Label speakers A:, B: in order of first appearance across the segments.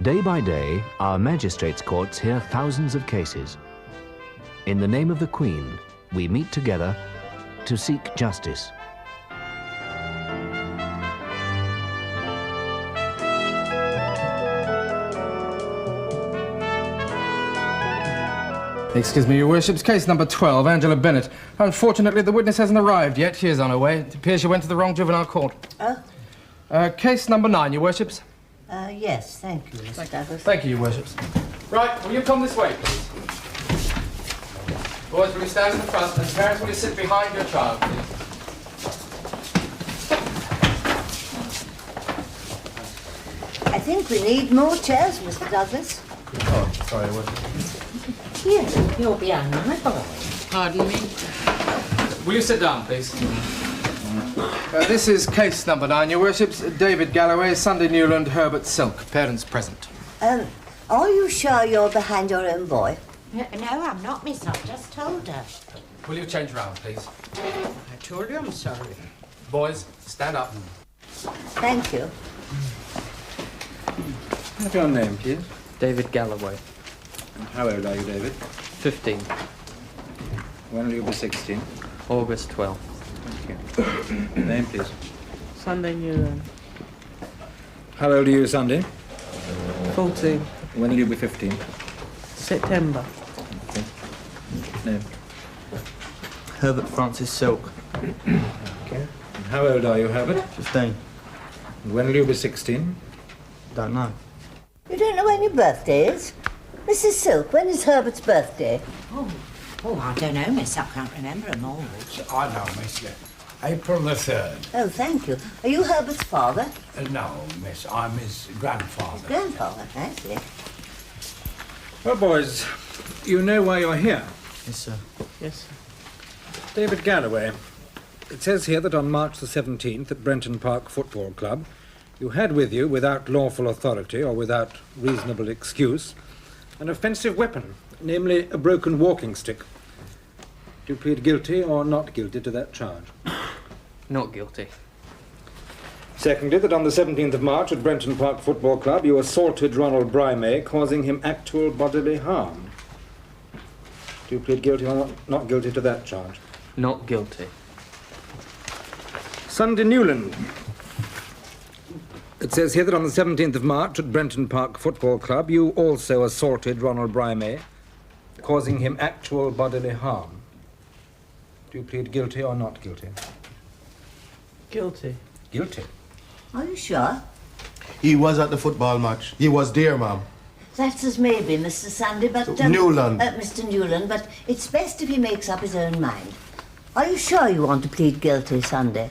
A: Day by day, our magistrates' courts hear thousands of cases. In the name of the Queen, we meet together to seek justice.
B: Excuse me, Your Worships. Case number 12, Angela Bennett. Unfortunately, the witness hasn't arrived yet. She is on her way. It appears she went to the wrong juvenile court.
C: Oh?
B: Case number 9, Your Worships.
C: Yes, thank you, Mr. Douglas.
B: Thank you, Your Worships. Right, will you come this way, please? Boys, will you stand in the front, and parents, will you sit behind your child, please?
C: I think we need more chairs, Mr. Douglas.
B: Oh, sorry, Your Worship.
C: Here, you're behind my boy.
D: Pardon me?
B: Will you sit down, please? This is case number 9, Your Worships. David Galloway, Sunday Newland, Herbert Silk. Parents present.
C: Are you sure you're behind your own boy?
E: No, I'm not, miss. I've just told her.
B: Will you change round, please?
D: I told you I'm sorry.
B: Boys, stand up.
C: Thank you.
F: Have your name, please.
G: David Galloway.
F: And how old are you, David?
G: 15.
F: When will you be 16?
G: August 12th.
F: Thank you. Name, please.
G: Sunday Newland.
F: How old are you, Sunday?
G: 14.
F: When will you be 15?
G: September.
F: Okay. Name.
G: Herbert Francis Silk.
F: Okay. And how old are you, Herbert?
G: 15.
F: And when will you be 16?
G: Don't know.
C: You don't know when your birthday is? Mrs. Silk, when is Herbert's birthday?
E: Oh, I don't know, miss. I can't remember them all.
H: I know, miss. April the 3rd.
C: Oh, thank you. Are you Herbert's father?
H: No, miss, I'm his grandfather.
C: Grandfather, I see.
F: Well, boys, you know why you're here.
G: Yes, sir. Yes, sir.
F: David Galloway. It says here that on March the 17th at Brenton Park Football Club, you had with you, without lawful authority or without reasonable excuse, an offensive weapon, namely a broken walking stick. Do you plead guilty or not guilty to that charge?
G: Not guilty.
F: Secondly, that on the 17th of March at Brenton Park Football Club, you assaulted Ronald Brimey, causing him actual bodily harm. Do you plead guilty or not guilty to that charge?
G: Not guilty.
F: Sunday Newland. It says here that on the 17th of March at Brenton Park Football Club, you also assaulted Ronald Brimey, causing him actual bodily harm. Do you plead guilty or not guilty?
G: Guilty.
F: Guilty.
C: Are you sure?
I: He was at the football match. He was there, ma'am.
C: That's as may be, Mr. Sandy, but...
I: Newland.
C: Mr. Newland, but it's best if he makes up his own mind. Are you sure you want to plead guilty, Sunday?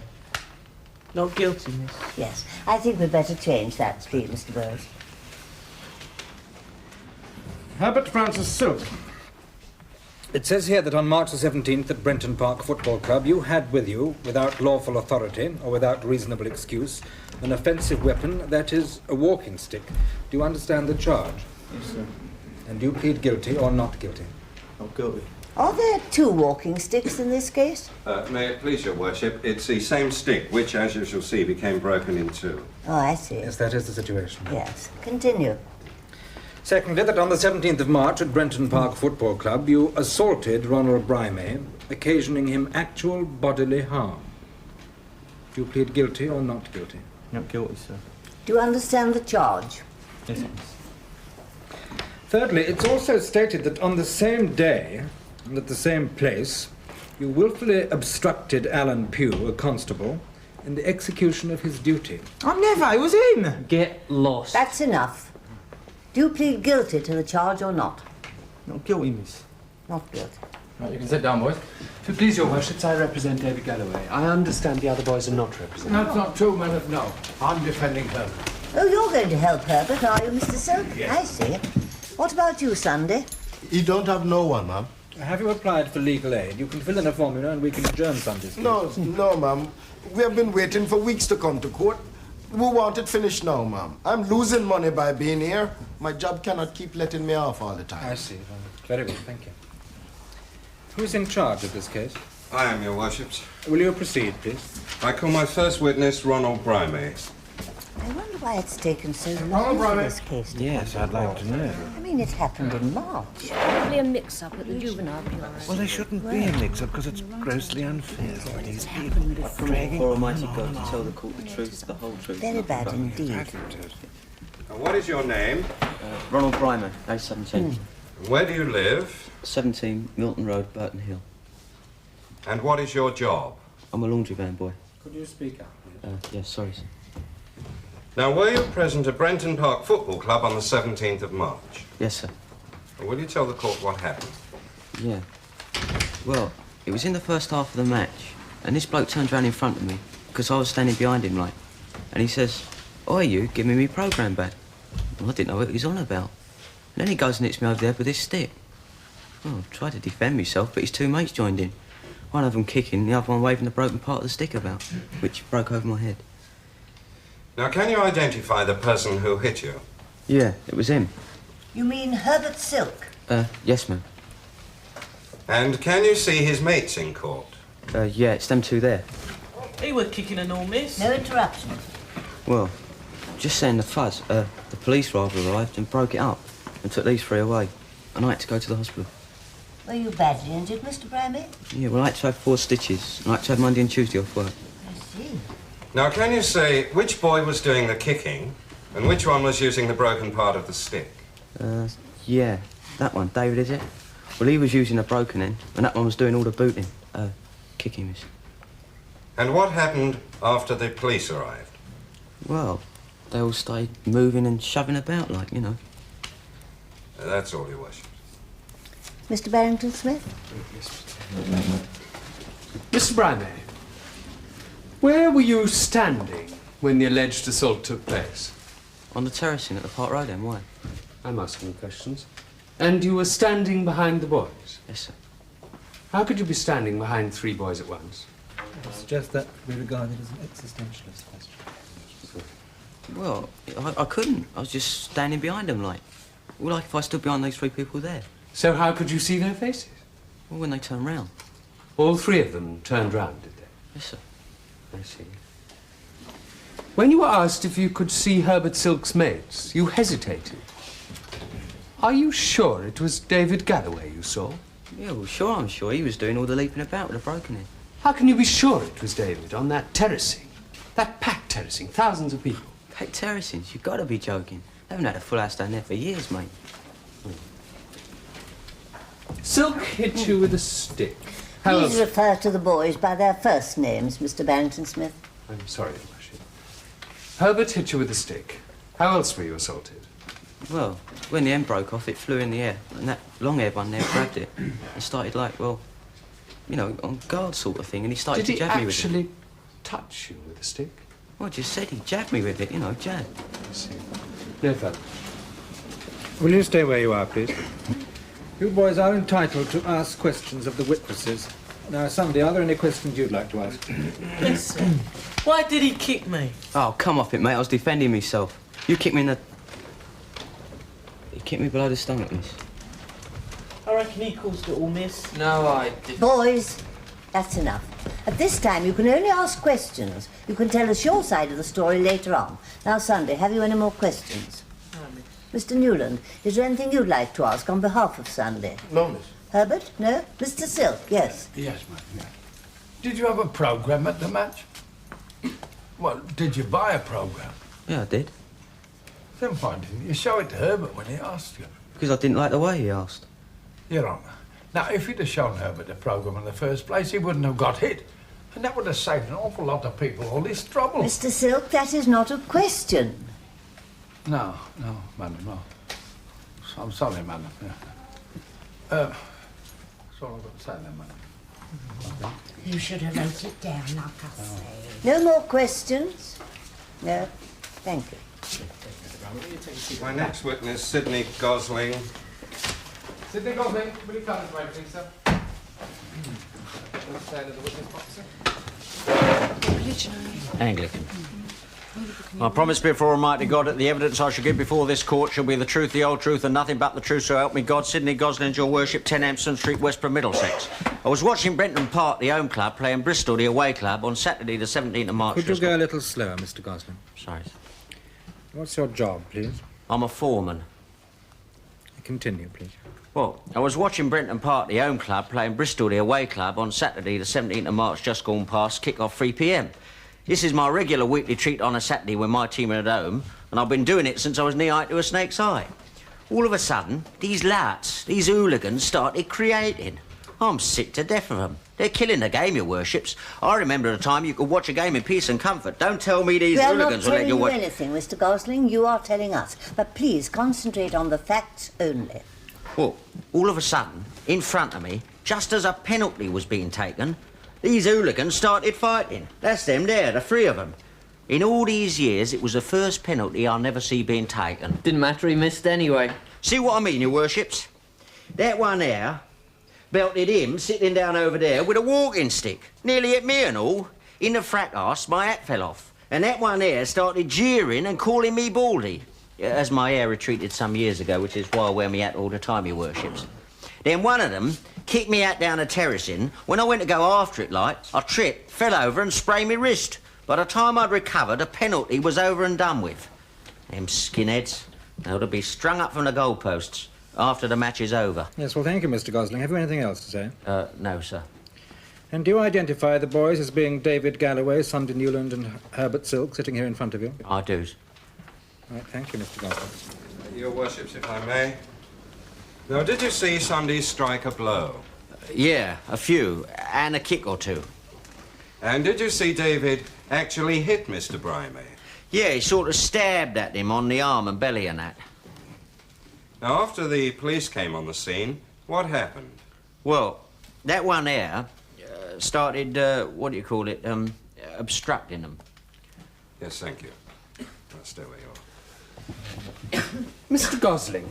G: Not guilty, miss.
C: Yes. I think we'd better change that, please, Mr. Burrows.
F: Herbert Francis Silk. It says here that on March the 17th at Brenton Park Football Club, you had with you, without lawful authority or without reasonable excuse, an offensive weapon, that is, a walking stick. Do you understand the charge?
G: Yes, sir.
F: And do you plead guilty or not guilty?
G: Not guilty.
C: Are there two walking sticks in this case?
J: May it please your worship, it's the same stick, which, as you shall see, became broken in two.
C: Oh, I see.
F: Yes, that is the situation.
C: Yes. Continue.
F: Secondly, that on the 17th of March at Brenton Park Football Club, you assaulted Ronald Brimey, occasioning him actual bodily harm. Do you plead guilty or not guilty?
G: Not guilty, sir.
C: Do you understand the charge?
G: Yes, miss.
F: Thirdly, it's also stated that on the same day and at the same place, you willfully obstructed Alan Pugh, a constable, in the execution of his duty.
B: I never. It was him.
G: Get lost.
C: That's enough. Do you plead guilty to the charge or not?
G: Not guilty, miss.
C: Not guilty.
B: Right, you can sit down, boys. If you please, Your Worships,
K: I represent David Galloway. I understand the other boys are not represented.
H: No, it's not true, man. No, I'm defending her.
C: Oh, you're going to help Herbert, are you, Mr. Silk?
H: Yes.
C: I see. What about you, Sunday?
I: He don't have no one, ma'am.
F: Have you applied for legal aid? You can fill in a form, you know, and we can adjourn Sundays.
I: No, ma'am. We have been waiting for weeks to come to court. We want it finished now, ma'am. I'm losing money by being here. My job cannot keep letting me off all the time.
F: I see. Very well, thank you. Who's in charge of this case?
J: I am, your worships.
F: Will you proceed, please?
J: I call my first witness Ronald Brimey.
C: I wonder why it's taken so long for this case to
F: Yes,
C: come
F: I'd like to know.
C: I mean, it happened in March.
L: Probably a mix-up at the juvenile bureau.
F: Well, there shouldn't be a mix-up because it's grossly unfair. These people
G: I pray for Almighty God to tell the court the truth, the whole truth.
C: Very bad indeed.
J: And what is your name?
G: Ronald Brymer, age 17.
J: Where do you live?
G: 17 Milton Road, Burton Hill.
J: And what is your job?
G: I'm a laundry van boy.
K: Could you speak up, please?
G: Yes, sorry, sir.
J: Now, were you present at Brenton Park Football Club on the 17th of March?
G: Yes, sir.
J: Will you tell the court what happened?
G: Yeah. Well, it was in the first half of the match, and this bloke turns around in front of me, because I was standing behind him, like, and he says, "Oi, you, give me programme back." Well, I didn't know what he was on about. And then he goes and hits me over there with his stick. Well, I tried to defend myself, but his two mates joined in. One of them kicking, the other one waving the broken part of the stick about, which broke over my head.
J: Now, can you identify the person who hit you?
G: Yeah, it was him.
C: You mean Herbert Silk?
G: Yes, ma'am.
J: And can you see his mates in court?
G: Yeah, it's them two there.
K: He were kicking and all, miss.
C: No interruption.
G: Well, just saying the fuzz, the police rather arrived and broke it up and took these three away. And I had to go to the hospital.
C: Were you badly injured, Mr. Brammy?
G: Yeah, well, I had to have 4 stitches. And I had to have Monday and Tuesday off work.
C: I see.
J: Now, can you say which boy was doing the kicking and which one was using the broken part of the stick?
G: Yeah, that one. David, is it? Well, he was using a broken end, and that one was doing all the booting. Kicking, miss.
J: And what happened after the police arrived?
G: Well, they all started moving and shoving about, like, you know.
J: That's all, Your Worship.
C: Mr. Barrington Smith?
K: Mr. Brymer, where were you standing when the alleged assault took place?
G: On the terracing at the Park Road end, why?
K: I'm asking you questions. And you were standing behind the boys?
G: Yes, sir.
K: How could you be standing behind 3 boys at once?
F: I suggest that be regarded as an existentialist question.
G: Well, I couldn't. I was just standing behind them, like. Well, like if I stood behind those 3 people there.
K: So how could you see their faces?
G: Well, when they turned round.
K: All 3 of them turned round, did they?
G: Yes, sir.
K: I see. When you were asked if you could see Herbert Silk's mates, you hesitated. Are you sure it was David Galloway you saw?
G: Yeah, well, sure, I'm sure. He was doing all the leaping about with a broken head.
K: How can you be sure it was David on that terracing? That packed terracing, thousands of people.
G: Packed terracings? You've got to be joking. They haven't had a full house down there for years, mate.
K: Silk hit you with a stick. How
C: Please
K: else?
C: refer to the boys by their first names, Mr. Barrington Smith.
K: I'm sorry, Your Worship. Herbert hit you with a stick. How else were you assaulted?
G: Well, when the end broke off, it flew in the air, and that long-haired one there grabbed it and started, like, well, you know, on guard sort of thing, and he started to jab me with it.
K: Did he actually touch you with a stick?
G: Well, I just said he jabbed me with it, you know, jab.
K: I see. No further.
F: Will you stay where you are, please? You boys are entitled to ask questions of the witnesses. Now, Sunday, are there any questions you'd like to ask?
K: Yes, sir. Why did he kick me?
G: Oh, come off it, mate. I was defending myself. You kicked me in the... You kicked me below the stomach, miss.
K: I reckon he caused it all, miss.
G: No, I didn't.
C: Boys, that's enough. At this time, you can only ask questions. You can tell us your side of the story later on. Now, Sunday, have you any more questions?
K: No, miss.
C: Mr. Newland, is there anything you'd like to ask on behalf of Sunday?
I: No, miss.
C: Herbert? No? Mr. Silk? Yes.
H: Yes, ma'am, yeah. Did you have a programme at the match? Well, did you buy a programme?
G: Yeah, I did.
H: Then why didn't you show it to Herbert when he asked you?
G: Because I didn't like the way he asked.
H: Your Honour. Now, if you'd have shown Herbert the programme in the first place, he wouldn't have got hit. And that would have saved an awful lot of people all this trouble.
C: Mr. Silk, that is not a question.
H: No, madam, no. I'm sorry, madam. Yeah. That's all I've got to say then, madam.
E: You should have wrote it down, like I say.
C: No more questions? No? Thank you.
J: My next witness, Sidney Gosling.
B: Sidney Gosling, will you come this way, please, sir? Stand in the witness box, sir.
M: Anglican. I promise before Almighty God that the evidence I shall give before this court shall be the truth, the whole truth, and nothing but the truth, so help me God. Sidney Gosling, your worship, 10 Hampstead Street, Westborough, Middlesex. I was watching Brenton Park, the home club, playing Bristol, the away club, on Saturday the 17th of March.
F: Could you go a little slower, Mr. Gosling?
M: Sorry.
F: What's your job, please?
M: I'm a foreman.
F: Continue, please.
M: Well, I was watching Brenton Park, the home club, playing Bristol, the away club, on Saturday, the 17th of March, just gone past, kick-off 3 p.m. This is my regular weekly treat on a Saturday when my team are at home, and I've been doing it since I was knee-high to a snake's eye. All of a sudden, these louts, these hooligans, started creating. I'm sick to death of them. They're killing the game, your worships. I remember a time you could watch a game in peace and comfort. Don't tell me these hooligans will let you watch...
C: We are not telling you anything, Mr. Gosling. You are telling us. But please concentrate on the facts only.
M: Well, all of a sudden, in front of me, just as a penalty was being taken, these hooligans started fighting. That's them there, the 3 of them. In all these years, it was the first penalty I never see being taken.
N: Didn't matter, he missed anyway.
M: See what I mean, your worships? That one there belted him sitting down over there with a walking stick. Nearly hit me and all. In the fracas, my hat fell off. And that one there started jeering and calling me baldy. As my hair retreated some years ago, which is why I wear me hat all the time, your worships. Then one of them kicked me hat down a terracing. When I went to go after it, like, I tripped, fell over and sprained my wrist. By the time I'd recovered, the penalty was over and done with. Them skinheads, they'll be strung up from the goalposts after the match is over.
F: Yes, well, thank you, Mr. Gosling. Have you anything else to say?
M: No, sir.
F: And do you identify the boys as being David Galloway, Sunday Newland and Herbert Silk sitting here in front of you?
M: I do.
F: Right, thank you, Mr. Gosling.
J: Your worships, if I may. Now, did you see Sunday strike a blow?
M: Yeah, a few, and a kick or two.
J: And did you see David actually hit Mr. Brimey?
M: Yeah, he sort of stabbed at him on the arm and belly and that.
J: Now, after the police came on the scene, what happened?
M: Well, that one there started, what do you call it, obstructing them.
J: Yes, thank you. Now, stay where you are.
K: Mr. Gosling,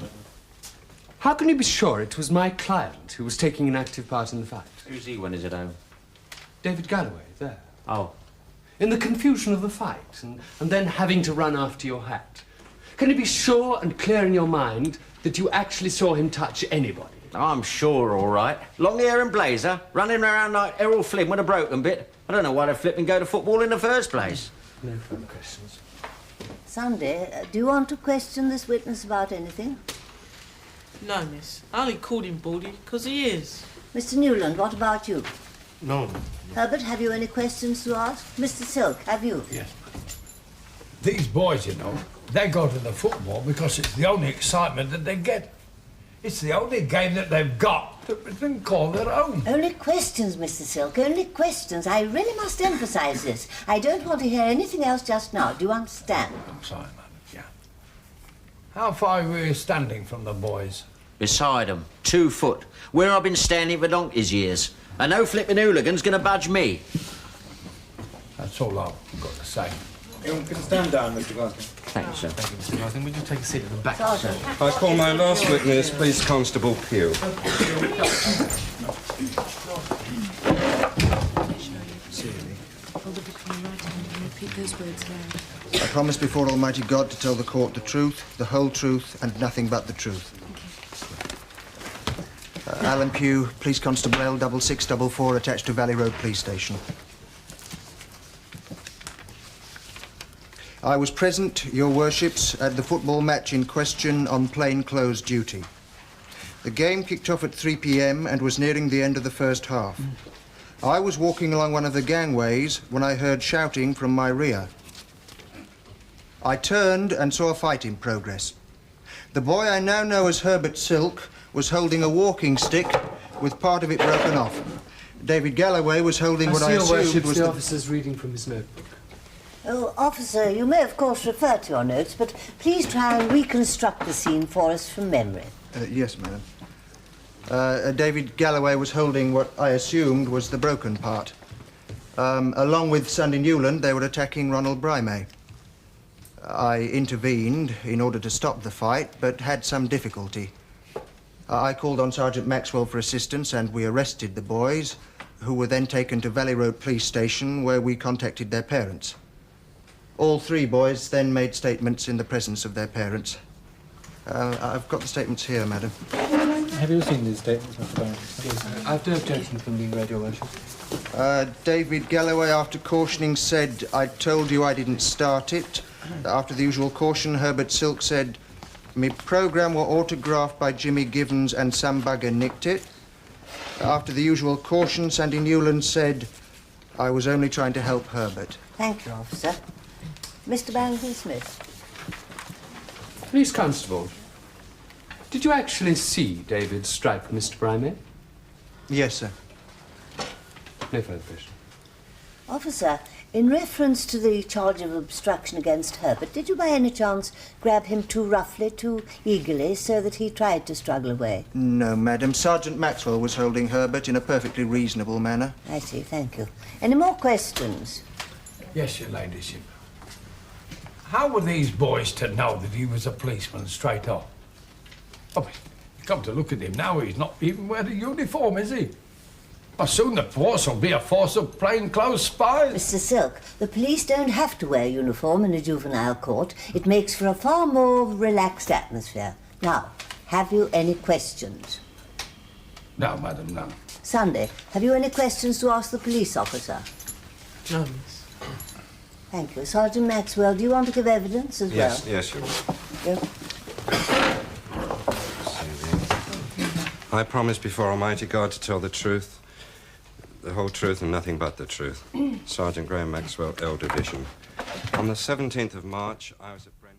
K: how can you be sure it was my client who was taking an active part in the fight?
M: Who's he when he's at home?
K: David Galloway, there.
M: Oh.
K: In the confusion of the fight, and then having to run after your hat. Can you be sure and clear in your mind that you actually saw him touch anybody?
M: I'm sure, all right. Long hair and blazer, running around like Errol Flynn with a broken bit. I don't know why they flipping go to football in the first place.
K: No further questions.
C: Sunday, do you want to question this witness about anything?
D: No, miss. I only called him baldy because he is.
C: Mr. Newland, what about you?
I: No.
C: Herbert, have you any questions to ask? Mr. Silk, have you?
H: Yes. These boys, you know, they go to the football because it's the only excitement that they get. It's the only game that they've got that we can call their own.
C: Only questions, Mr. Silk, only questions. I really must emphasise this. I don't want to hear anything else just now. Do you understand?
H: I'm sorry, madam, yeah. How far were you standing from the boys?
M: Beside them, 2 foot, where I've been standing for donkey's years. And no flipping hooligan's gonna budge me.
H: That's all I've got to say.
F: You can stand down, Mr. Gosling.
M: Thank you, sir.
B: Thank you, Mr. Gosling. Would you take a seat at the back,
C: Sergeant.
B: sir?
J: I call my last witness, Police Constable Pugh.
L: Hold the book from your right hand and repeat those words loud.
O: I promise before Almighty God to tell the court the truth, the whole truth, and nothing but the truth. Alan Pugh, Police Constable L 6644, attached to Valley Road Police Station. I was present, your worships, at the football match in question on plainclothes duty. The game kicked off at 3 p.m. and was nearing the end of the first half. I was walking along one of the gangways when I heard shouting from my rear. I turned and saw a fight in progress. The boy I now know as Herbert Silk was holding a walking stick with part of it broken off. David Galloway was holding what I assumed was
K: the officer's reading from his notebook.
C: Oh, officer, you may of course refer to your notes, but please try and reconstruct the scene for us from memory.
O: Yes, madam. David Galloway was holding what I assumed was the broken part. Along with Sunday Newland, they were attacking Ronald Brimey. I intervened in order to stop the fight, but had some difficulty. I called on Sergeant Maxwell for assistance, and we arrested the boys, who were then taken to Valley Road Police Station, where we contacted their parents. All 3 boys then made statements in the presence of their parents. I've got the statements here, madam.
F: Have you seen these statements, Mr. Barron?
K: Yes, I've no objection from being read, your worship.
O: David Galloway, after cautioning, said, "I told you I didn't start it." After the usual caution, Herbert Silk said, "Me programme were autographed by Jimmy Givens and Sam Bugger nicked it." After the usual caution, Sandy Newland said, "I was only trying to help Herbert."
C: Thank you, officer. Mr. Barrington Smith.
K: Police Constable, did you actually see David strike Mr. Brimey?
O: Yes, sir.
K: No further question.
C: Officer, in reference to the charge of obstruction against Herbert, did you by any chance grab him too roughly, too eagerly, so that he tried to struggle away?
O: No, madam. Sergeant Maxwell was holding Herbert in a perfectly reasonable manner.
C: I see, thank you. Any more questions?
H: Yes, your ladyship. How were these boys to know that he was a policeman straight off? I mean, you come to look at him now, he's not even wearing a uniform, is he? Well, soon the force will be a force of plainclothes spies.
C: Mr. Silk, the police don't have to wear uniform in a juvenile court. It makes for a far more relaxed atmosphere. Now, have you any questions?
H: No, madam, no.
C: Sunday, have you any questions to ask the police officer?
D: No, miss.
C: Thank you. Sergeant Maxwell, do you want to give evidence as
J: Yes,
C: well?
J: yes, you will.
C: Yeah.
J: I promise before Almighty God to tell the truth, the whole truth and nothing but the truth. Sergeant Graham Maxwell, L Division. On the 17th of March, I was at Brenton.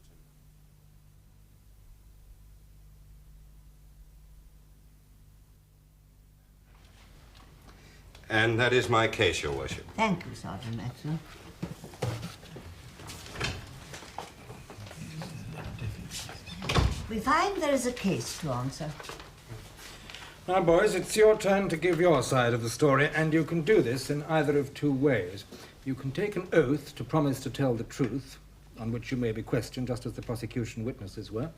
J: And that is my case, Your Worship.
C: Thank you, Sergeant Maxwell. We find there is a case to answer.
F: Now, boys, it's your turn to give your side of the story, and you can do this in either of two ways. You can take an oath to promise to tell the truth, on which you may be questioned just as the prosecution witnesses were,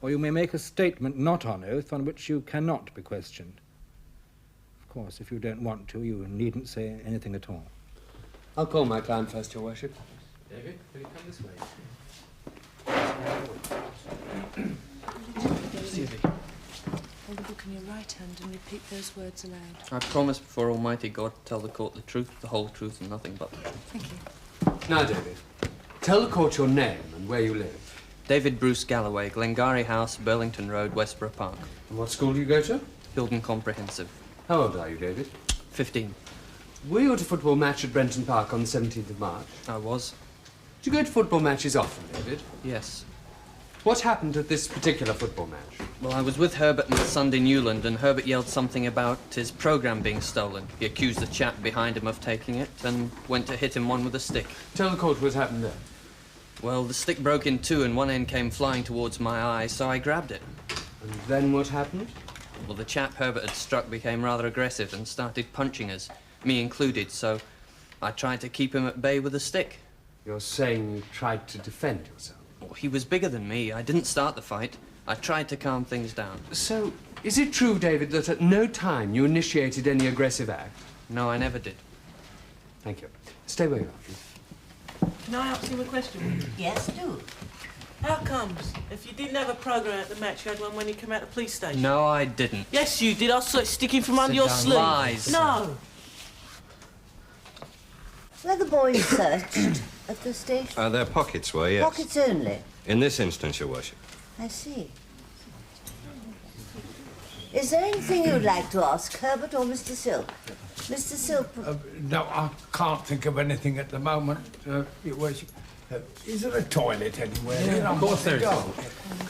F: or you may make a statement not on oath on which you cannot be questioned. Of course, if you don't want to, you needn't say anything at all.
K: I'll call my client first, Your Worship. David, will you come this way?
L: Excuse me. Hold the book in your right hand and repeat those words aloud.
N: I promise before Almighty God to tell the court the truth, the whole truth, and nothing but the truth.
L: Thank you.
K: Now, David, tell the court your name and where you live.
N: David Bruce Galloway, Glengarry House, Burlington Road, Westborough Park.
K: And what school do you go to?
N: Hilton Comprehensive.
K: How old are you, David?
N: 15.
K: Were you at a football match at Brenton Park on the 17th of March?
N: I was.
K: Do you go to football matches often, David?
N: Yes.
K: What happened at this particular football match?
N: Well, I was with Herbert and Sunday Newland, and Herbert yelled something about his programme being stolen. He accused the chap behind him of taking it and went to hit him one with a stick.
K: Tell the court what happened there.
N: Well, the stick broke in two and one end came flying towards my eye, so I grabbed it.
K: And then what happened?
N: Well, the chap Herbert had struck became rather aggressive and started punching us, me included, so I tried to keep him at bay with a stick.
K: You're saying you tried to defend yourself?
N: Well, he was bigger than me. I didn't start the fight. I tried to calm things down.
K: So, is it true, David, that at no time you initiated any aggressive act?
N: No, I never did.
K: Thank you. Stay where you are, please.
D: Can I ask you a question?
C: Yes, do.
D: How comes, if you didn't have a programme at the match, you had one when you came out of the police station?
N: No, I didn't.
D: Yes, you did. I saw it sticking from under
N: Sit
D: your
N: down.
D: sleeve.
N: Lies.
D: No.
C: Were the boys searched at the station?
J: Their pockets were, yes.
C: Pockets only?
J: In this instance, Your Worship.
C: I see. Is there anything you'd like to ask Herbert or Mr. Silk? Mr. Silk...
H: No, I can't think of anything at the moment, Your Worship. Is there a toilet anywhere?
B: Yeah,
H: You know,
B: of course there is.
H: go.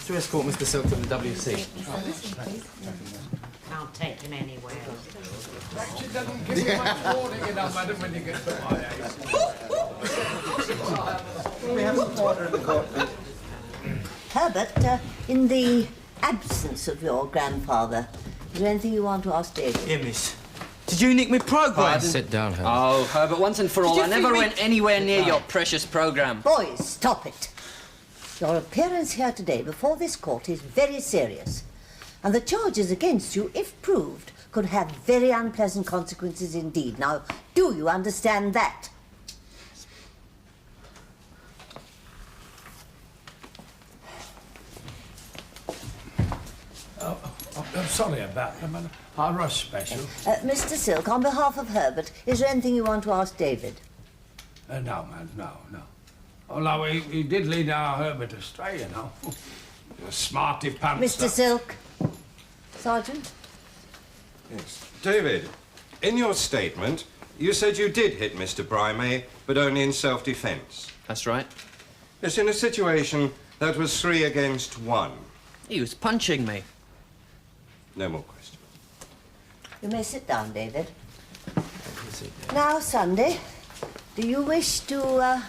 B: To escort Mr. Silk to the WC.
E: Can't take him anywhere.
H: She doesn't give you much warning, you know, madam, when you get to my age.
O: We have some water in the court.
C: Herbert, in the absence of your grandfather, is there anything you want to ask David?
N: Yeah, miss. Did you nick my programme?
B: Sit down, Herbert.
N: Oh, Herbert, once and for all,
D: you
N: I never
D: think
N: went anywhere near your precious programme.
C: Boys, stop it. Your appearance here today before this court is very serious. And the charges against you, if proved, could have very unpleasant consequences indeed. Now, do you understand that?
H: sorry about them, and I rush special.
C: Mr. Silk, on behalf of Herbert, is there anything you want to ask David?
H: No, man, no. Although he did lead our Herbert astray, you know. A smarty pants.
C: Mr. Silk. Sergeant?
J: Yes. David, in your statement, you said you did hit Mr. Brimey, but only in self-defence.
N: That's right.
J: Yes, in a situation that was 3 against 1.
N: He was punching me.
J: No more questions.
C: You may sit down, David. Now, Sunday, do you wish to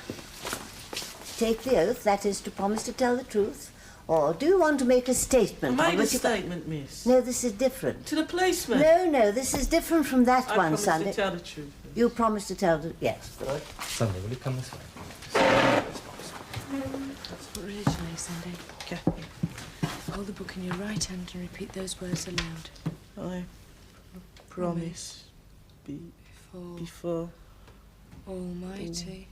C: take the oath, that is, to promise to tell the truth? Or do you want to make a statement?
D: I made a statement, miss.
C: No, this is different.
D: To the policeman?
C: No, this is different from that
D: I
C: one,
D: promise
C: Sunday.
D: to tell the truth.
C: You promise to tell the... Yes, good.
B: Sunday, will you come this way?
L: What religion are you, Sunday?
D: Catholic.
L: Hold the book in your right hand and repeat those words aloud.
D: I promise before
L: Almighty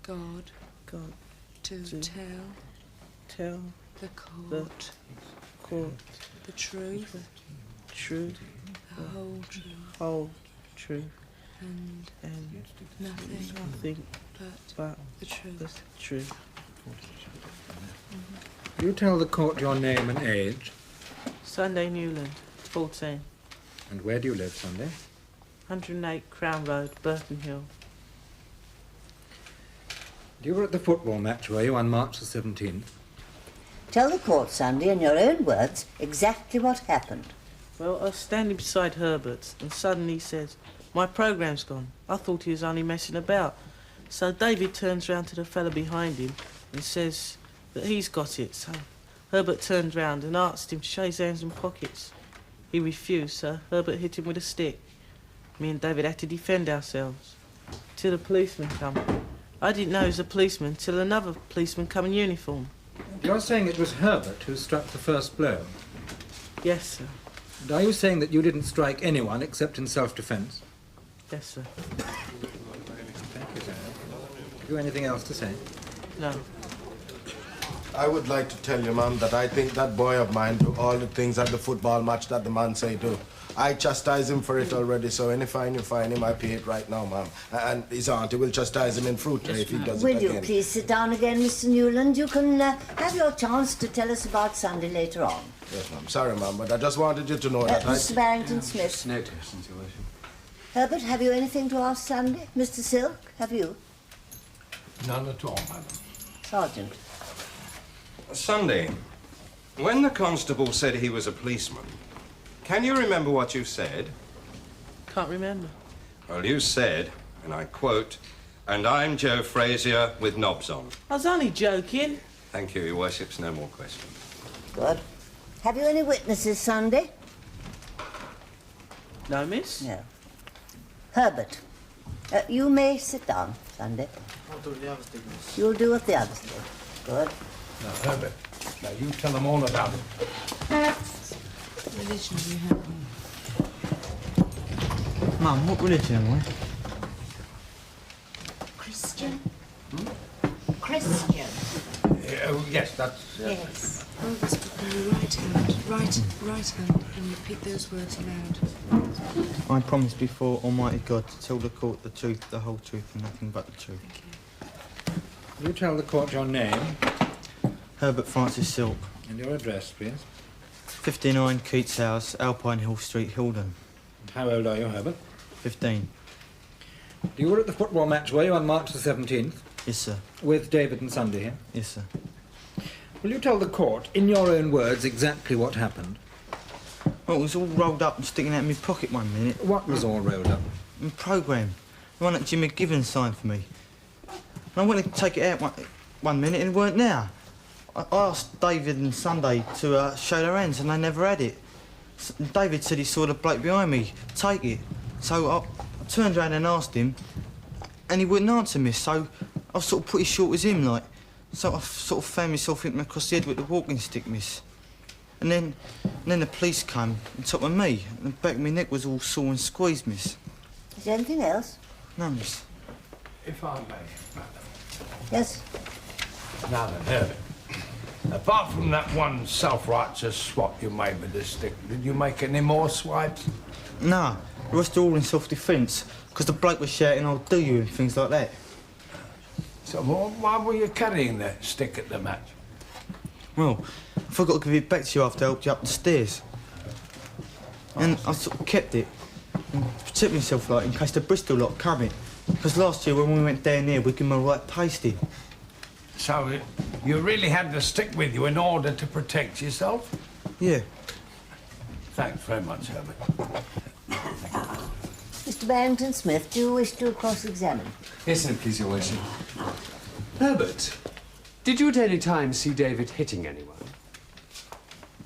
D: God
L: to
D: tell
L: the court the truth, the whole truth, and
D: nothing but
L: the truth.
F: You tell the court your name and age.
D: Sunday Newland, 14.
F: And where do you live, Sunday?
D: 108 Crown Road, Burton Hill.
F: You were at the football match, were you, on March the 17th?
C: Tell the court, Sunday, in your own words, exactly what happened.
D: Well, I was standing beside Herbert, and suddenly he says, "My programme's gone." I thought he was only messing about. So David turns round to the fella behind him and says that he's got it. So Herbert turned round and asked him to show his hands and pockets. He refused, so Herbert hit him with a stick. Me and David had to defend ourselves till the policeman come. I didn't know he was a policeman till another policeman come in uniform.
F: You're saying it was Herbert who struck the first blow?
D: Yes, sir.
F: And are you saying that you didn't strike anyone except in self-defence?
D: Yes, sir.
F: Thank you, sir. Have you anything else to say?
D: No.
I: I would like to tell you, ma'am, that I think that boy of mine do all the things at the football match that the man say do. I chastise him for it already, so any fine you fine him, I pay it right now, ma'am. And his auntie will chastise him in fruit tray if he does it
C: Will
I: again.
C: you please sit down again, Mr. Newland? You can have your chance to tell us about Sunday later on.
I: Yes, ma'am. Sorry, ma'am, but I just wanted you to know that
C: Mr. Barrington Smith.
B: No questions, Your Worship.
C: Herbert, have you anything to ask Sunday? Mr. Silk, have you?
H: None at all, madam.
C: Sergeant.
J: Sunday, when the constable said he was a policeman, can you remember what you said?
D: Can't remember.
J: Well, you said, and I quote, "And I'm Joe Frazier with knobs on."
D: I was only joking.
J: Thank you, Your Worships. No more questions.
C: Good. Have you any witnesses, Sunday?
D: No, miss?
C: No. Herbert, you may sit down, Sunday.
O: I'll do the others did, miss.
C: You'll do what the others did. Good.
H: Now, Herbert, now you tell them all about it.
L: What religion do you have?
G: Mum, what religion am I?
E: Christian? Christian?
H: Yes, that's...
E: Yes.
L: Hold this book in your right hand, right hand, and repeat those words aloud.
G: I promise before Almighty God to tell the court the truth, the whole truth, and nothing but the truth.
F: You tell the court your name.
G: Herbert Francis Silk.
F: And your address, please.
G: 59 Keats House, Alpine Hill Street, Hildon.
F: And how old are you, Herbert?
G: 15.
F: You were at the football match, were you, on March the 17th?
G: Yes, sir.
F: With David and Sunday here?
G: Yes, sir.
F: Will you tell the court, in your own words, exactly what happened?
G: Well, it was all rolled up and sticking out of my pocket one minute.
F: What was all rolled up?
G: My programme. The one that Jimmy Gibbons signed for me. And I went to take it out one minute and it weren't there. I asked David and Sunday to show their hands and they never had it. David said he saw the bloke behind me take it. So I turned around and asked him and he wouldn't answer me, so I was sort of pretty short as him, like. So I sort of found myself hitting him across the head with the walking stick, miss. And then the police came on top of me and the back of my neck was all sore and squeezed, miss.
C: Is there anything else?
G: No, miss.
H: If I may, madam.
C: Yes.
H: Now then, Herbert, Apart from that one self-righteous swap you made with the stick, did you make any more swipes?
P: No, the rest are all in self-defence, because the bloke was shouting, "I'll do you," and things like that.
H: So why were you carrying that stick at the match?
P: Well, I forgot to give it back to you after I helped you up the stairs. And I sort of kept it, and to protect myself, like, in case the Bristol lot come in. Because last year, when we went down there, we gave them a right pasting.
H: So you really had the stick with you in order to protect yourself?
P: Yeah.
H: Thanks very much, Herbert.
C: Mr. Barrington Smith, do you wish to cross-examine?
K: Yes, sir, please, Your Worship. Herbert, did you at any time see David hitting anyone?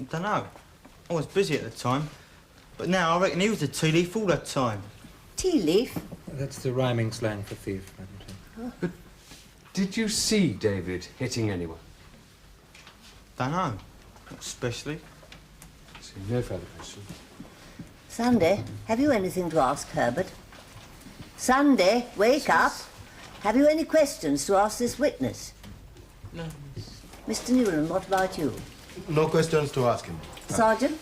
P: I don't know. I was busy at the time. But now I reckon he was a tea leaf all that time.
C: Tea leaf?
F: That's the rhyming slang for thief, Madam Chair.
K: But did you see David hitting anyone?
P: Don't know. Not especially.
K: See, no further questions.
C: Sunday, have you anything to ask Herbert? Sunday, wake up. Have you any questions to ask this witness?
D: No.
C: Mr. Newland, what about you?
I: No questions to ask him.
C: Sergeant?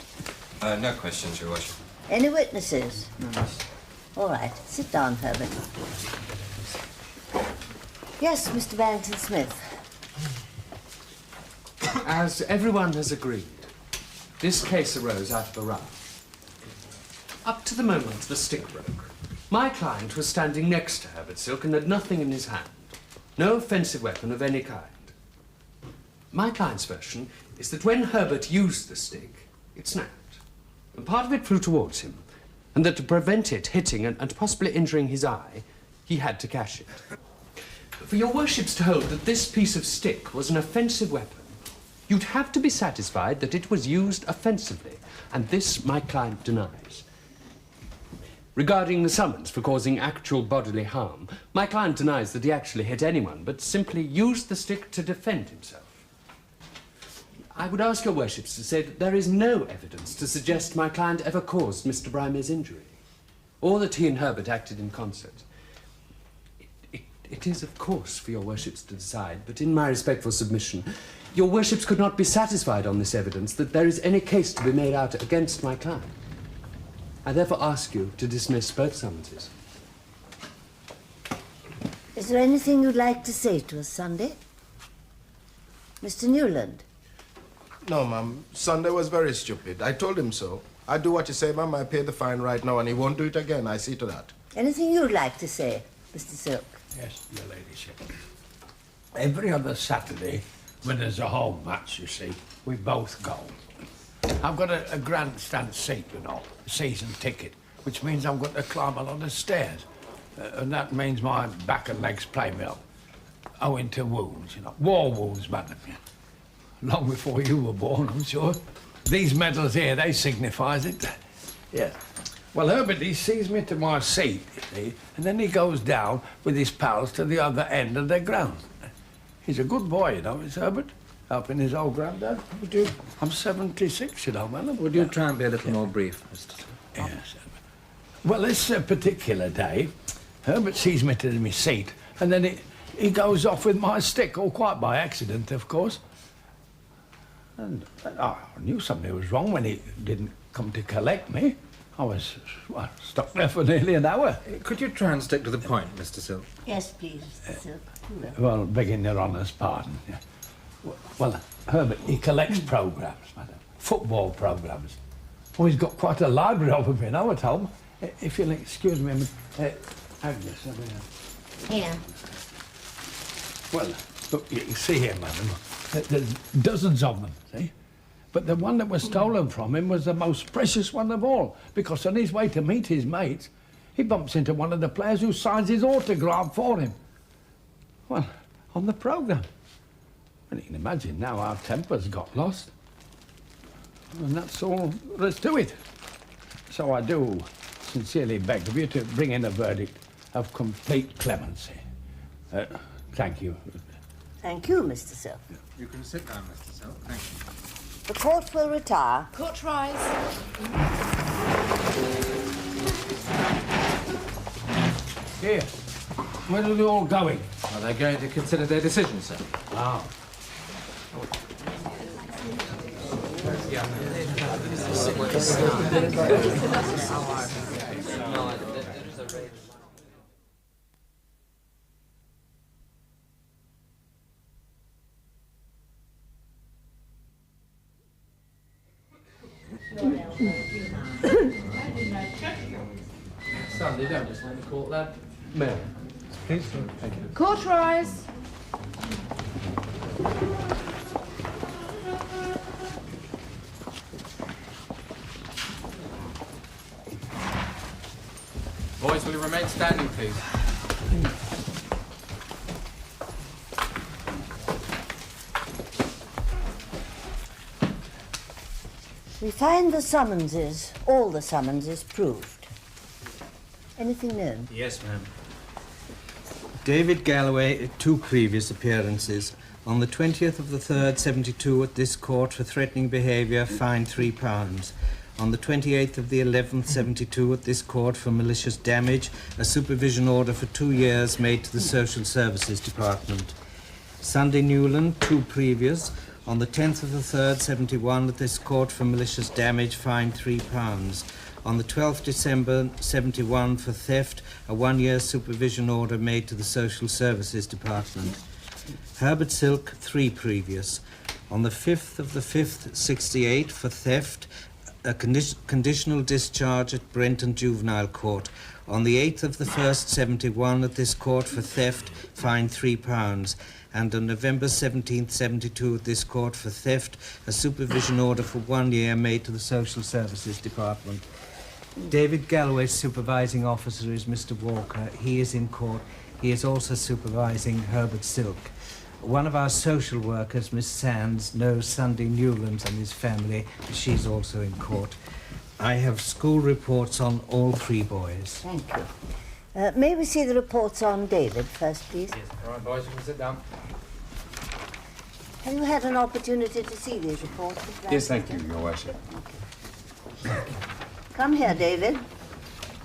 J: No questions, Your Worship.
C: Any witnesses?
P: No, miss.
C: All right, sit down, Herbert. Yes, Mr. Barrington Smith.
K: As everyone has agreed, this case arose out of a row. Up to the moment the stick broke, my client was standing next to Herbert Silk and had nothing in his hand. No offensive weapon of any kind. My client's version is that when Herbert used the stick, it snapped, and part of it flew towards him, and that to prevent it hitting and possibly injuring his eye, he had to cash it. For your worships to hold that this piece of stick was an offensive weapon, you'd have to be satisfied that it was used offensively, and this my client denies. Regarding the summons for causing actual bodily harm, my client denies that he actually hit anyone, but simply used the stick to defend himself. I would ask your worships to say that there is no evidence to suggest my client ever caused Mr. Brimey's injury, or that he and Herbert acted in concert. It is, of course, for your worships to decide, but in my respectful submission, your worships could not be satisfied on this evidence that there is any case to be made out against my client. I therefore ask you to dismiss both summonses.
C: Is there anything you'd like to say to us, Sunday? Mr. Newland?
I: No, ma'am. Sunday was very stupid. I told him so. I do what you say, ma'am. I pay the fine right now, and he won't do it again. I see to that.
C: Anything you'd like to say, Mr. Silk?
H: Yes, Your Ladyship. Every other Saturday, when there's a home match, you see, we both go. I've got a grandstand seat, you know, a season ticket, which means I've got to climb a lot of stairs. And that means my back and legs play me up, owing to wounds, you know. War wounds, madam. Long before you were born, I'm sure. These medals here, they signifies it. Yes. Well, Herbert, he sees me to my seat, you see, and then he goes down with his pals to the other end of the ground. He's a good boy, you know, is Herbert, helping his old granddad. Would you? I'm 76, you know, man.
F: Would you try and be a little more brief, Mr. Silk?
H: Yes, Herbert. Well, this particular day, Herbert sees me to my seat, and then he goes off with my stick, all quite by accident, of course. And I knew something was wrong when he didn't come to collect me. I was stuck there for nearly an hour.
F: Could you try and stick to the point, Mr. Silk?
C: Yes, please, Mr. Silk.
H: Well, begging your honour's pardon. Yeah. Well, Herbert, he collects programmes, madam. Football programmes. Oh, he's got quite a library of them, you know, at home. If you'll excuse me, Agnes,
E: Here.
H: well, look, you see here, madam, there's dozens of them, see? But the one that was stolen from him was the most precious one of all, because on his way to meet his mates, he bumps into one of the players who signs his autograph for him. Well, on the programme. Well, you can imagine now our tempers got lost. And that's all there is to it. So I do sincerely beg of you to bring in a verdict of complete clemency. Thank you.
C: Thank you, Mr. Silk.
F: You can sit down, Mr. Silk. Thank you.
C: The court will retire.
L: Court rise.
H: Here. Where are they all going?
B: Are they going to consider their decision, sir?
H: Ah.
B: Sandy, don't just let me court, lad. Mary, please. Thank you.
L: Court rise.
B: Boys, will you remain standing, please?
C: We find the summonses, all the summonses, proved. Anything known?
Q: Yes, ma'am. David Galloway, 2 previous appearances. On the 20th of the 3rd, 72, at this court for threatening behaviour, fined £3. On the 28th of the 11th, 72, at this court for malicious damage, a supervision order for 2 years made to the Social Services Department. Sunday Newland, 2 previous. On the 10th of the 3rd, 71, at this court for malicious damage, fined £3. On the 12th December, 71, for theft, a 1-year supervision order made to the Social Services Department. Herbert Silk, 3 previous. On the 5th of the 5th, 68, for theft, a conditional discharge at Brenton Juvenile Court. On the 8th of the 1st, 71, at this court for theft, fined £3. And on November 17th, 72, at this court for theft, a supervision order for 1 year made to the Social Services Department. David Galloway's supervising officer is Mr. Walker. He is in court. He is also supervising Herbert Silk. One of our social workers, Miss Sands, knows Sunday Newlands and his family. She's also in court. I have school reports on all 3 boys.
C: Thank you. May we see the reports on David first, please?
B: Yes. All right, boys, you can sit down.
C: Have you had an opportunity to see these reports?
R: Yes, thank you, Your Worship.
C: Come here, David.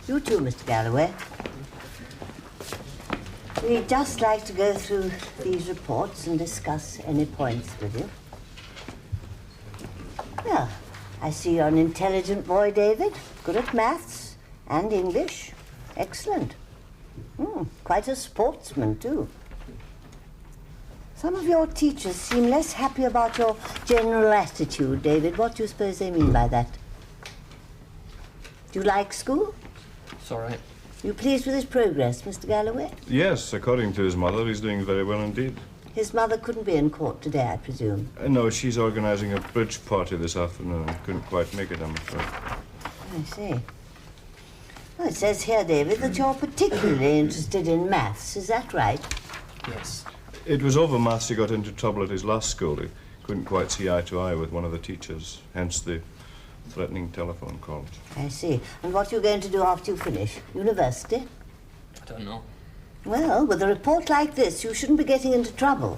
C: You too, Mr. Galloway. We'd just like to go through these reports and discuss any points with you. Well, I see you're an intelligent boy, David. Good at maths and English. Excellent. Quite a sportsman, too. Some of your teachers seem less happy about your general attitude, David. What do you suppose they mean by that? Do you like school?
N: It's all right.
C: You pleased with his progress, Mr. Galloway?
R: Yes, according to his mother, he's doing very well indeed.
C: His mother couldn't be in court today, I presume.
R: No, she's organising a bridge party this afternoon. Couldn't quite make it, I'm afraid.
C: I see. Well, it says here, David, that you're particularly interested in maths. Is that right?
N: Yes.
R: It was over maths he got into trouble at his last school. He couldn't quite see eye to eye with one of the teachers, hence the threatening telephone calls.
C: I see. And what are you going to do after you finish? University?
N: I don't know.
C: Well, with a report like this, you shouldn't be getting into trouble.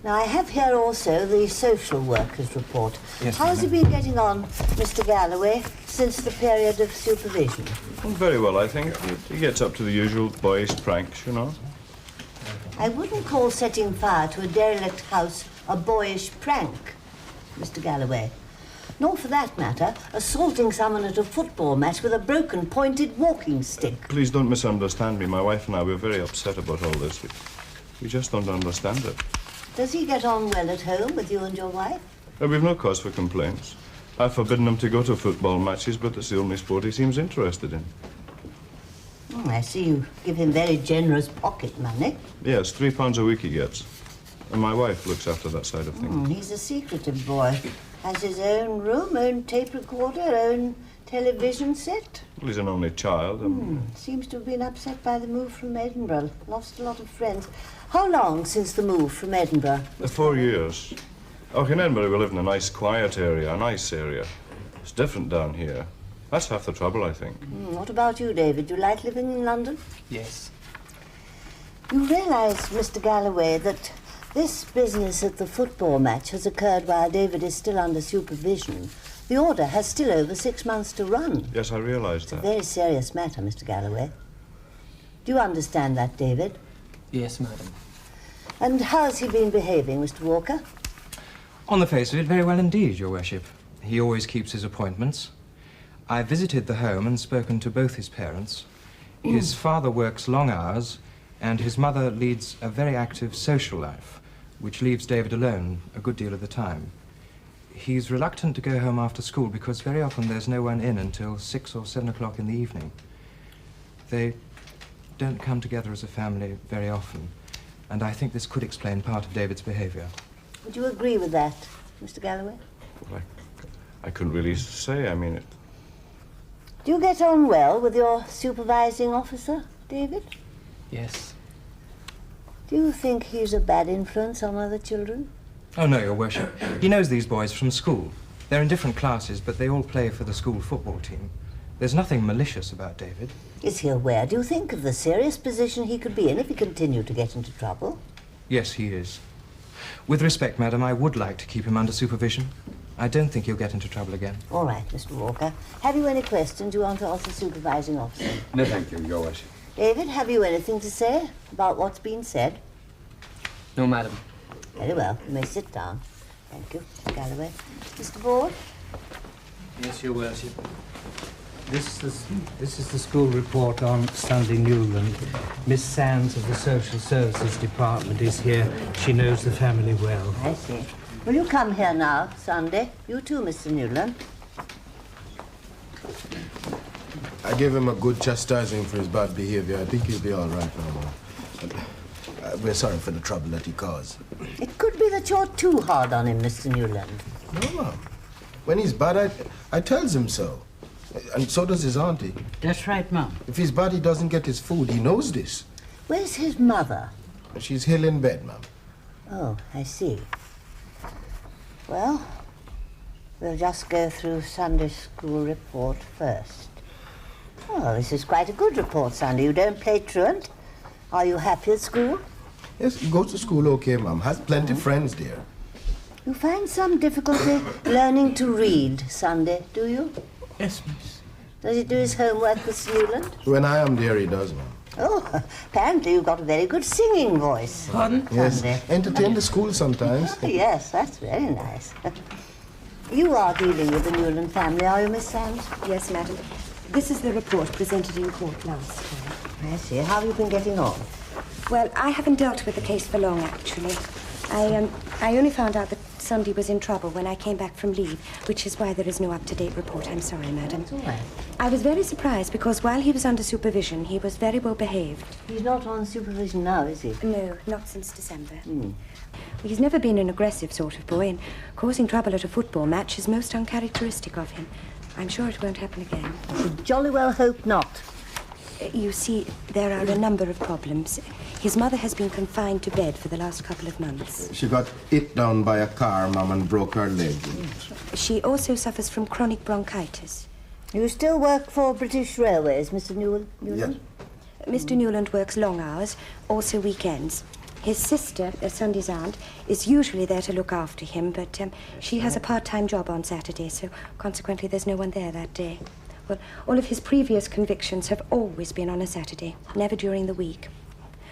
C: Now, I have here also the social workers' report.
R: Yes,
C: How's he been getting on, Mr. Galloway, since the period of supervision?
R: Well, very well, I think. He gets up to the usual boyish pranks, you know.
C: I wouldn't call setting fire to a derelict house a boyish prank, Mr. Galloway. Nor, for that matter, assaulting someone at a football match with a broken, pointed walking stick.
R: Please don't misunderstand me. My wife and I were very upset about all this. We just don't understand it.
C: Does he get on well at home with you and your wife?
R: We've no cause for complaints. I've forbidden him to go to football matches, but it's the only sport he seems interested in.
C: I see you give him very generous pocket money.
R: Yes, £3 a week he gets. And my wife looks after that side of things.
C: He's a secretive boy. Has his own room, own tape recorder, own television set.
R: Well, he's an only child.
C: Seems to have been upset by the move from Edinburgh. Lost a lot of friends. How long since the move from Edinburgh?
R: 4 years. Oh, in Edinburgh we live in a nice, quiet area, a nice area. It's different down here. That's half the trouble, I think.
C: What about you, David? Do you like living in London?
N: Yes.
C: You realise, Mr. Galloway, that this business at the football match has occurred while David is still under supervision. The order has still over 6 months to run.
R: Yes, I realise
C: It's
R: that.
C: a very serious matter, Mr. Galloway. Do you understand that, David?
N: Yes, madam.
C: And how's he been behaving, Mr. Walker?
S: On the face of it, very well indeed, Your Worship. He always keeps his appointments. I visited the home and spoken to both his parents. His father works long hours, and his mother leads a very active social life, which leaves David alone a good deal of the time. He's reluctant to go home after school because very often there's no one in until 6 or 7 o'clock in the evening. They don't come together as a family very often, and I think this could explain part of David's behaviour.
C: Would you agree with that, Mr. Galloway?
R: Well, I couldn't really say. I mean,
C: Do you get on well with your supervising officer, David?
S: Yes.
C: Do you think he's a bad influence on other children?
S: Oh, no, Your Worship. He knows these boys from school. They're in different classes, but they all play for the school football team. There's nothing malicious about David.
C: Is he aware, do you think, of the serious position he could be in if he continued to get into trouble?
S: Yes, he is. With respect, madam, I would like to keep him under supervision. I don't think he'll get into trouble again.
C: All right, Mr. Walker. Have you any questions you want to ask the supervising officer?
R: no, thank you, Your Worship.
C: David, have you anything to say about what's been said?
N: No, madam.
C: Very well. You may sit down. Thank you, Mr. Galloway. Mr. Board?
Q: Yes, Your Worship. This is the school report on Sunday Newland. Miss Sands of the Social Services Department is here. She knows the family well.
C: I see. Will you come here now, Sunday? You too, Mr. Newland.
I: I gave him a good chastising for his bad behavior. I think he'll be all right now. We're sorry for the trouble that he caused.
C: It could be that you're too hard on him, Mr. Newland.
I: No, Mum. When he's bad, I tells him so. And so does his auntie.
E: That's right, Mum.
I: If he's bad, he doesn't get his food. He knows this.
C: Where's his mother?
I: She's ill in bed, Mum.
C: Oh, I see. Well, we'll just go through Sunday school report first. Oh, this is quite a good report, Sunday. You don't play truant. Are you happy at school?
I: Yes, he goes to school okay, Mum. Has plenty of friends there.
C: You find some difficulty learning to read, Sunday, do you?
D: Yes, miss.
C: Does he do his homework, Mr. Newland?
I: When I am there, he does, Mum.
C: Oh, apparently you've got a very good singing voice.
D: Pardon?
I: Yes,
C: Sunday.
I: entertain the school sometimes.
C: Oh, yes, that's very nice. You are dealing with the Newland family, are you, Miss Sands?
T: Yes, madam. This is the report presented in court last time.
C: I see. How have you been getting on?
T: Well, I haven't dealt with the case for long, actually. I only found out that Sunday was in trouble when I came back from leave, which is why there is no up-to-date report. I'm sorry, madam.
C: That's all right.
T: I was very surprised because while he was under supervision, he was very well behaved.
C: He's not on supervision now, is he?
T: No, not since December.
C: Mm.
T: He's never been an aggressive sort of boy, and causing trouble at a football match is most uncharacteristic of him. I'm sure it won't happen again.
C: I should jolly well hope not.
T: You see, there are a number of problems. His mother has been confined to bed for the last couple of months.
I: She got hit down by a car, Mum, and broke her leg.
T: She also suffers from chronic bronchitis.
C: You still work for British Railways, Mr. Newland?
I: Yes.
T: Mr. Newland works long hours, also weekends. His sister, Sunday's aunt, is usually there to look after him, but she has a part-time job on Saturday, so consequently there's no one there that day. Well, all of his previous convictions have always been on a Saturday, never during the week.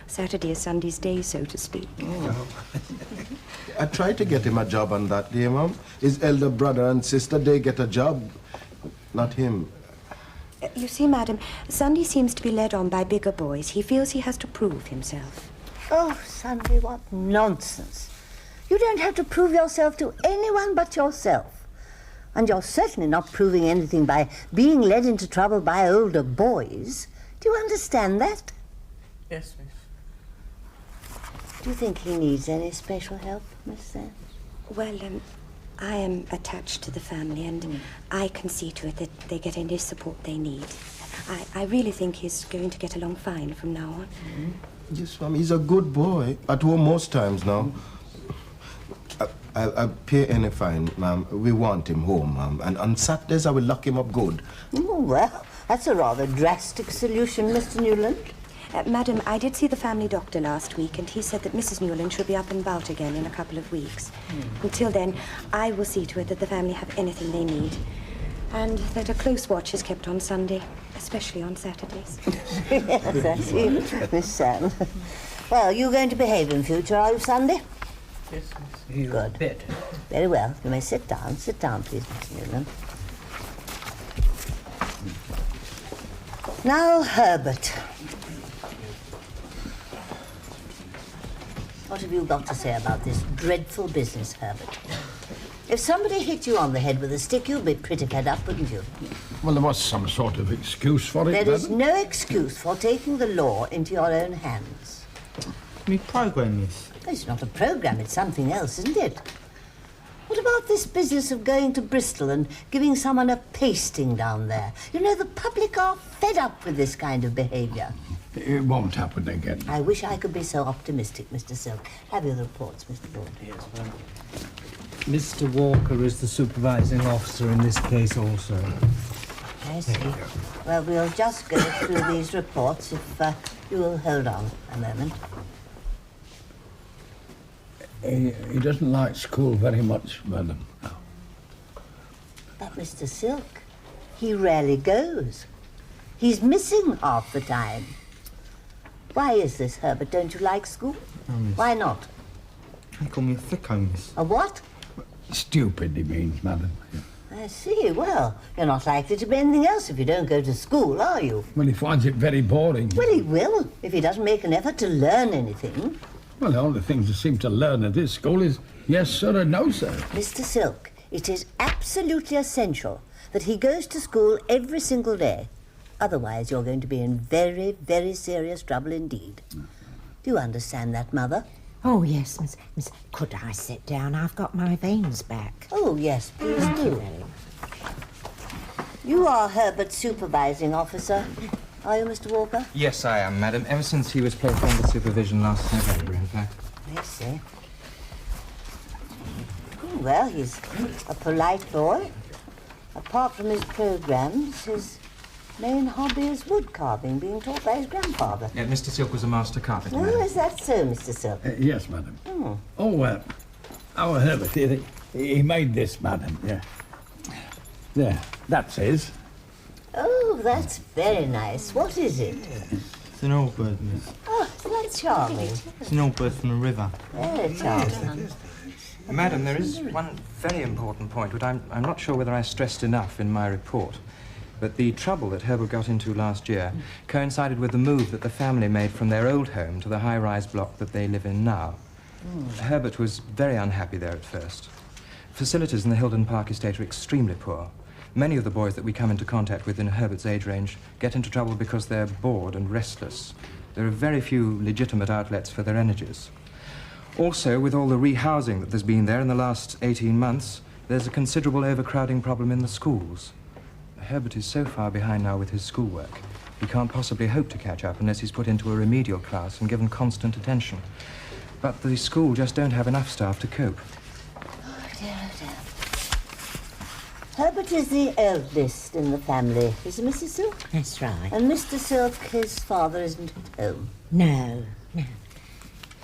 T: Saturday is Sunday's day, so to speak.
I: Oh. I tried to get him a job on that day, Mum. His elder brother and sister, they get a job. Not him.
T: You see, madam, Sunday seems to be led on by bigger boys. He feels he has to prove himself.
C: Oh, Sunday, what nonsense. You don't have to prove yourself to anyone but yourself. And you're certainly not proving anything by being led into trouble by older boys. Do you understand that?
D: Yes, miss.
C: Do you think he needs any special help, Miss Sands?
T: Well, I am attached to the family, and I can see to it that they get any support they need. I really think he's going to get along fine from now on.
I: Yes, Mum, he's a good boy. At home most times now. I'll pay any fine, Ma'am. We want him home, Ma'am. And on Saturdays, I will lock him up good.
C: Oh, well, that's a rather drastic solution, Mr. Newland.
T: Madam, I did see the family doctor last week, and he said that Mrs. Newland should be up and about again in a couple of weeks. Until then, I will see to it that the family have anything they need, and that a close watch is kept on Sunday, especially on Saturdays.
C: Yes, I see, Miss Sands. Well, you going to behave in future, are you, Sunday?
D: Yes, miss.
C: You Good.
K: Better.
C: Very well. You may sit down. Sit down, please, Miss Newland. Now, Herbert. What have you got to say about this dreadful business, Herbert? If somebody hit you on the head with a stick, you'd be pretty fed up, wouldn't you?
H: Well, there was some sort of excuse for it,
C: There is
H: madam.
C: no excuse for taking the law into your own hands.
P: Me programme, miss.
C: It's not a programme, it's something else, isn't it? What about this business of going to Bristol and giving someone a pasting down there? You know, the public are fed up with this kind of behaviour.
H: It won't happen again.
C: I wish I could be so optimistic, Mr. Silk. Have you the reports, Mr. Bond?
Q: Yes, ma'am. Mr. Walker is the supervising officer in this case also.
C: I see. Well, we'll just go through these reports if you will hold on a moment.
H: He doesn't like school very much, madam.
C: But, Mr. Silk, he rarely goes. He's missing half the time. Why is this, Herbert? Don't you like school?
P: No, miss.
C: Why not?
P: They call me a thicko, miss.
C: A what?
H: Stupid, he means, madam.
C: I see. Well, you're not likely to be anything else if you don't go to school, are you?
H: Well, he finds it very boring.
C: Well, he will, if he doesn't make an effort to learn anything.
H: Well, the only things he seems to learn at this school is yes, sir, and no, sir.
C: Mr. Silk, it is absolutely essential that he goes to school every single day. Otherwise, you're going to be in very, very serious trouble indeed. Do you understand that, Mother?
E: Oh, yes, miss. Could I sit down? I've got my veins back.
C: Oh, yes, please
E: Thank you
C: do.
E: very much.
C: You are Herbert's supervising officer, are you, Mr. Walker?
S: Yes, I am, madam. Ever since he was placed under supervision last November, in fact.
C: I see. Well, he's a polite boy. Apart from his programmes, his main hobby is wood carving, being taught by his grandfather.
S: Yeah, Mr. Silk was a master carpenter.
C: Oh,
S: madam.
C: is that so, Mr. Silk?
H: Yes, madam.
C: Oh.
H: Oh, our Herbert, he made this, madam, yeah. There, that's his.
C: Oh, that's very nice. What is it?
P: It's an old bird, miss.
C: Oh, that's charming.
P: It's an old bird from the river.
C: Very charming.
S: Madam, there is one very important point, which I'm not sure whether I stressed enough in my report. But the trouble that Herbert got into last year coincided with the move that the family made from their old home to the high-rise block that they live in now. Herbert was very unhappy there at first. Facilities in the Hilden Park estate are extremely poor. Many of the boys that we come into contact with in Herbert's age range get into trouble because they're bored and restless. There are very few legitimate outlets for their energies. Also, with all the rehousing that there's been there in the last 18 months, there's a considerable overcrowding problem in the schools. Herbert is so far behind now with his schoolwork, he can't possibly hope to catch up unless he's put into a remedial class and given constant attention. But the school just don't have enough staff to cope.
C: Oh, dear, oh, dear. Herbert is the eldest in the family, is he, Mrs. Silk?
E: That's right.
C: And Mr. Silk, his father, isn't at home.
E: No.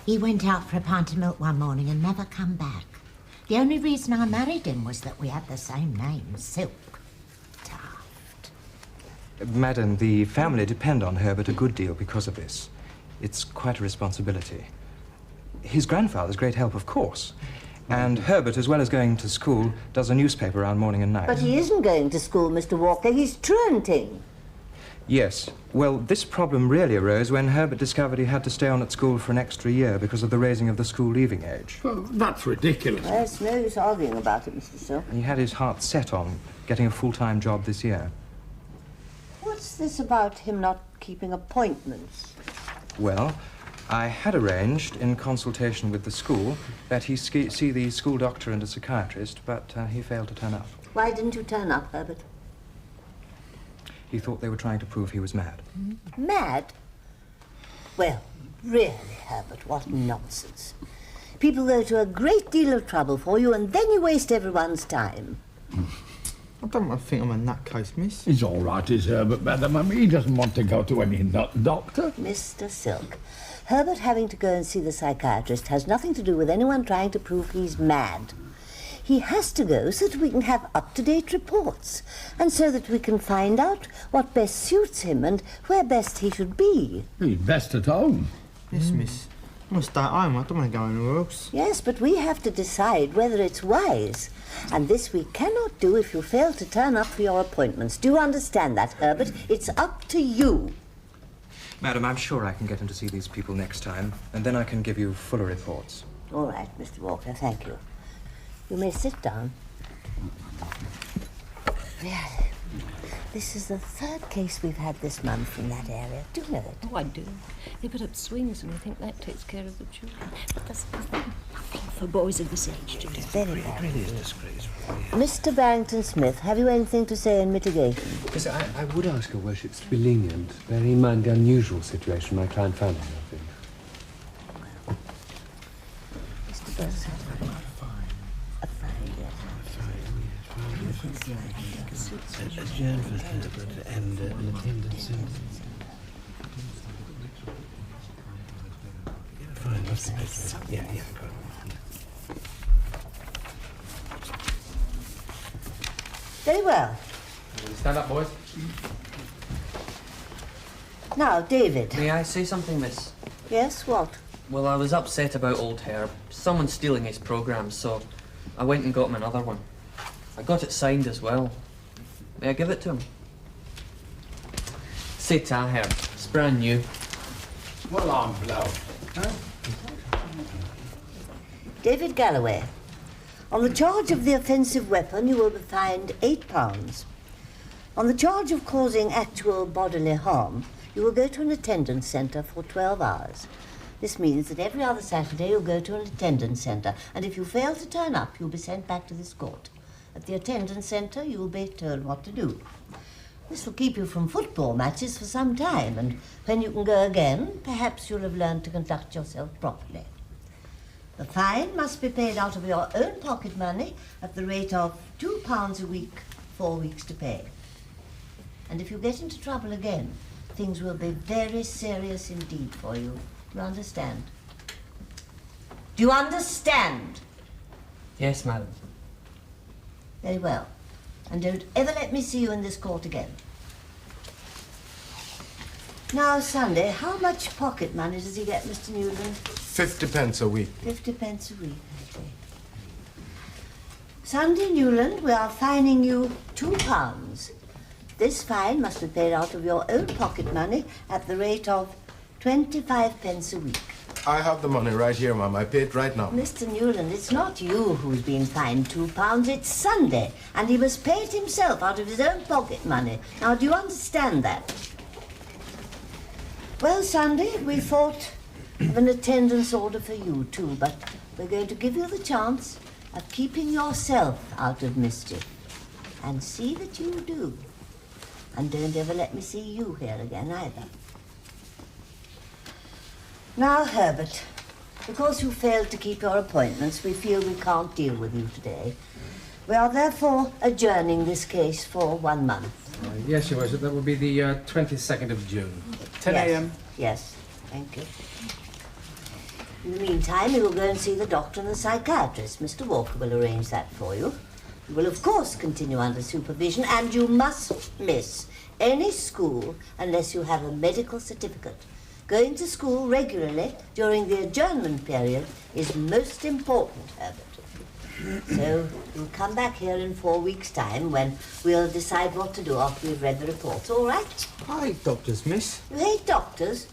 E: He went out for a pint of milk one morning and never come back. The only reason I married him was that we had the same name, Silk.
S: Madam, the family depend on Herbert a good deal because of this. It's quite a responsibility. His grandfather's great help, of course. And Herbert, as well as going to school, does a newspaper around morning and night.
C: But he isn't going to school, Mr. Walker. He's truanting.
S: Yes. Well, this problem really arose when Herbert discovered he had to stay on at school for an extra year because of the raising of the school leaving age.
H: Well, that's ridiculous.
C: There's no use arguing about it, Mr. Silk.
S: He had his heart set on getting a full-time job this year.
C: What's this about him not keeping appointments?
S: Well, I had arranged, in consultation with the school, that he see the school doctor and a psychiatrist, but he failed to turn up.
C: Why didn't you turn up, Herbert?
S: He thought they were trying to prove he was mad.
C: Mad? Well, really, Herbert, what nonsense. People go to a great deal of trouble for you, and then you waste everyone's time.
P: I don't think I'm a nutcase, miss.
H: He's all right, is Herbert, madam. I mean, he doesn't want to go to any doctor.
C: Mr. Silk, Herbert having to go and see the psychiatrist has nothing to do with anyone trying to prove he's mad. He has to go so that we can have up-to-date reports, and so that we can find out what best suits him and where best he should be.
H: He's best at home.
P: Yes, miss. I must stay at home. I don't want to go anywhere else.
C: Yes, but we have to decide whether it's wise. And this we cannot do if you fail to turn up for your appointments. Do you understand that, Herbert? It's up to you.
S: Madam, I'm sure I can get him to see these people next time, and then I can give you fuller reports.
C: All right, Mr. Walker, thank you. You may sit down. Really, this is the third case we've had this month in that area. Do you know it?
L: Oh, I do. They put up swings and I think that takes care of the children. But there's nothing for boys of this age to do.
C: Very bad.
Q: Really is disgraceful. Yeah.
C: Mr. Barrington Smith, have you anything to say in mitigation?
K: Yes, I would ask your worships to be lenient, bearing in mind the unusual situation my client found himself in.
C: Mr. Burns had a fine, yes.
Q: Adjourn for Herbert and an attendance in. Fine, what's the paper? Yeah, good.
C: Very well.
B: Stand up, boys.
C: Now, David.
N: May I say something, miss?
C: Yes, what?
N: Well, I was upset about old Herb. Someone stealing his programme, so I went and got him another one. I got it signed as well. May I give it to him? Say ta, Herb. It's brand new.
H: Well, I'm blowed. Huh?
C: David Galloway. On the charge of the offensive weapon, you will be fined £8. On the charge of causing actual bodily harm, you will go to an attendance centre for 12 hours. This means that every other Saturday you'll go to an attendance centre, and if you fail to turn up, you'll be sent back to this court. At the attendance centre, you will be told what to do. This will keep you from football matches for some time, and when you can go again, perhaps you'll have learned to conduct yourself properly. The fine must be paid out of your own pocket money at the rate of £2 a week, 4 weeks to pay. And if you get into trouble again, things will be very serious indeed for you. Do you understand? Do you understand?
N: Yes, madam.
C: Very well. And don't ever let me see you in this court again. Now, Sunday, how much pocket money does he get, Mr. Newland?
I: 50 pence a week.
C: 50 pence a week, okay. Sunday, Newland, we are fining you £2. This fine must be paid out of your own pocket money at the rate of 25 pence a week.
I: I have the money right here, ma'am. I pay it right now.
C: Mr. Newland, it's not you who's been fined £2, it's Sunday, and he must pay it himself out of his own pocket money. Now, do you understand that? Well, Sunday, we thought of an attendance order for you too, but we're going to give you the chance of keeping yourself out of mischief. And see that you do. And don't ever let me see you here again either. Now, Herbert, because you failed to keep your appointments, we feel we can't deal with you today. We are therefore adjourning this case for 1 month.
B: Yes, Your Worship, that will be the 22nd of June. 10 a.m.
C: Yes, thank you. In the meantime, you will go and see the doctor and the psychiatrist. Mr. Walker will arrange that for you. You will, of course, continue under supervision, and you must miss any school unless you have a medical certificate. Going to school regularly during the adjournment period is most important, Herbert. So you'll come back here in 4 weeks' time when we'll decide what to do after we've read the reports, all right?
P: I hate doctors, miss.
C: You hate doctors?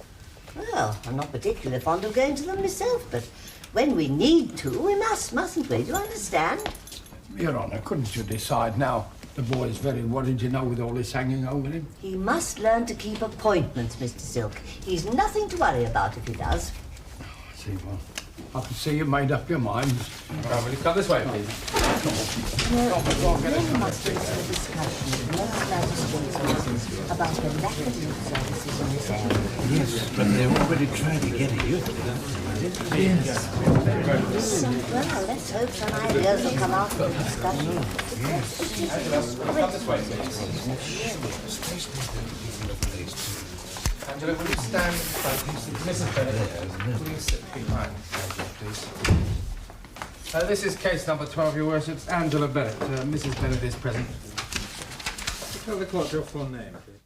C: Well, I'm not particularly fond of going to them myself, but when we need to, we mustn't we? Do you understand?
H: Your Honour, couldn't you decide now? The boy's very worried, you know, with all this hanging over him.
C: He must learn to keep appointments, Mr. Silk. He's nothing to worry about if he does.
H: I see, well, I can see you made up your mind.
B: Will you come this way, please?
C: There must be some discussion with most magistrates' officers about the lack of youth services in this area.
Q: Yes, but they're already trying to get a youth.
C: Yes. Well, let's hope some ideas will come out of the discussion.
B: Angela, will you stand in front? Mrs. Bennett, will you sit behind Angela, please? This is case number 12, Your Worships. Angela Bennett. Mrs. Bennett is present.
F: Tell the court your full name, please.